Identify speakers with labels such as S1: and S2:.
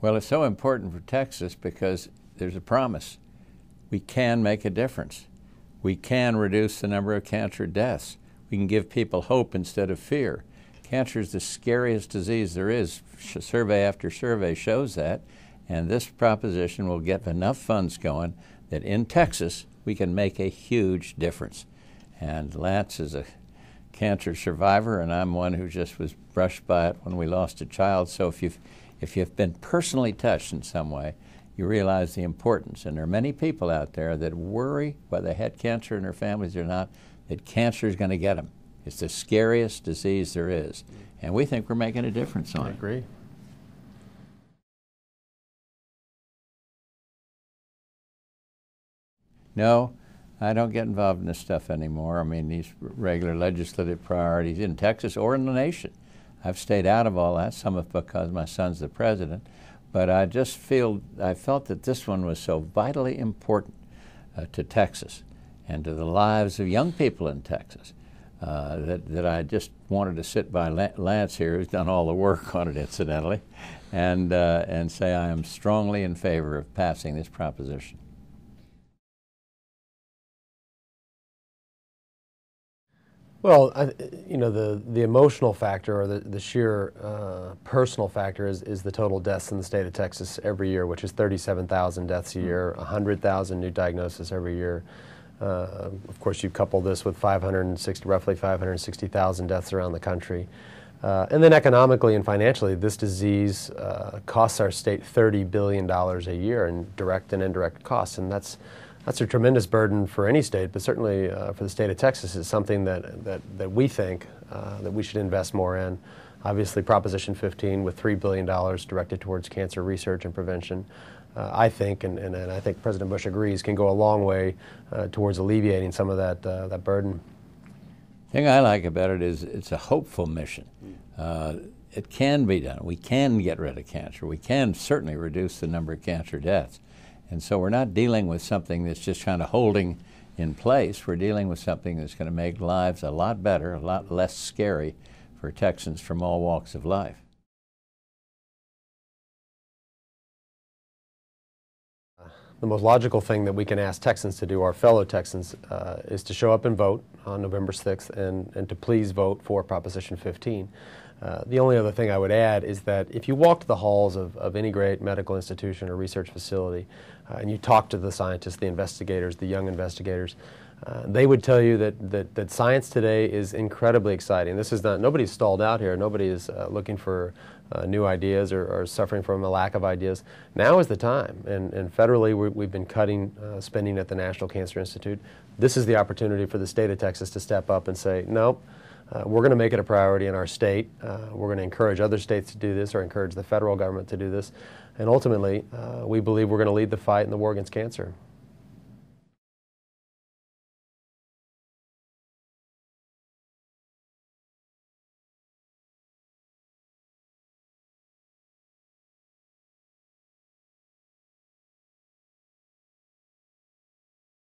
S1: Well, it's so important for Texas because there's a promise. We can make a difference. We can reduce the number of cancer deaths. We can give people hope instead of fear. Cancer is the scariest disease there is. Survey after survey shows that. And this proposition will get enough funds going that in Texas we can make a huge difference. And Lance is a cancer survivor, and I'm one who just was brushed by it when we lost a child. So if you've been personally touched in some way, you realize the importance. And there are many people out there that worry, whether they had cancer in their families or not, that cancer is going to get them. It's the scariest disease there is. And we think we're making a difference on it.
S2: I agree.
S1: No, I don't get involved in this stuff anymore. I mean, these regular legislative priorities in Texas or in the nation. I've stayed out of all that, some of it because my son's the president. But I felt that this one was so vitally important to Texas and to the lives of young people in Texas that I just wanted to sit by Lance here, who's done all the work on it, incidentally, and say I am strongly in favor of passing this proposition.
S2: Well, you know, the emotional factor or the sheer personal factor is the total deaths in the state of Texas every year, which is 37,000 deaths a year, 100,000 new diagnoses every year. Of course, you couple this with roughly 560,000 deaths around the country. And then economically and financially, this disease costs our state $30 billion a year in direct and indirect costs, and that's a tremendous burden for any state, but certainly for the state of Texas is something that we think that we should invest more in. Obviously, Proposition 15 with $3 billion directed towards cancer research and prevention, I think, and I think President Bush agrees, can go a long way towards alleviating some of that burden.
S1: The thing I like about it is it's a hopeful mission. It can be done. We can get rid of cancer. We can certainly reduce the number of cancer deaths. And so we're not dealing with something that's just kind of holding in place. We're dealing with something that's going to make lives a lot better, a lot less scary for Texans from all walks of life.
S2: The most logical thing that we can ask Texans to do, our fellow Texans, is to show up and vote on November 6th and to please vote for Proposition 15. The only other thing I would add is that if you walk the halls of any great medical institution or research facility and you talk to the scientists, the investigators, the young investigators, they would tell you that science today is incredibly exciting. This is not, nobody's stalled out here. Nobody is looking for new ideas or suffering from a lack of ideas. Now is the time, and federally we've been cutting spending at the National Cancer Institute. This is the opportunity for the state of Texas to step up and say, nope, we're going to make it a priority in our state. We're going to encourage other states to do this or encourage the federal government to do this. And ultimately, we believe we're going to lead the fight in the war against cancer.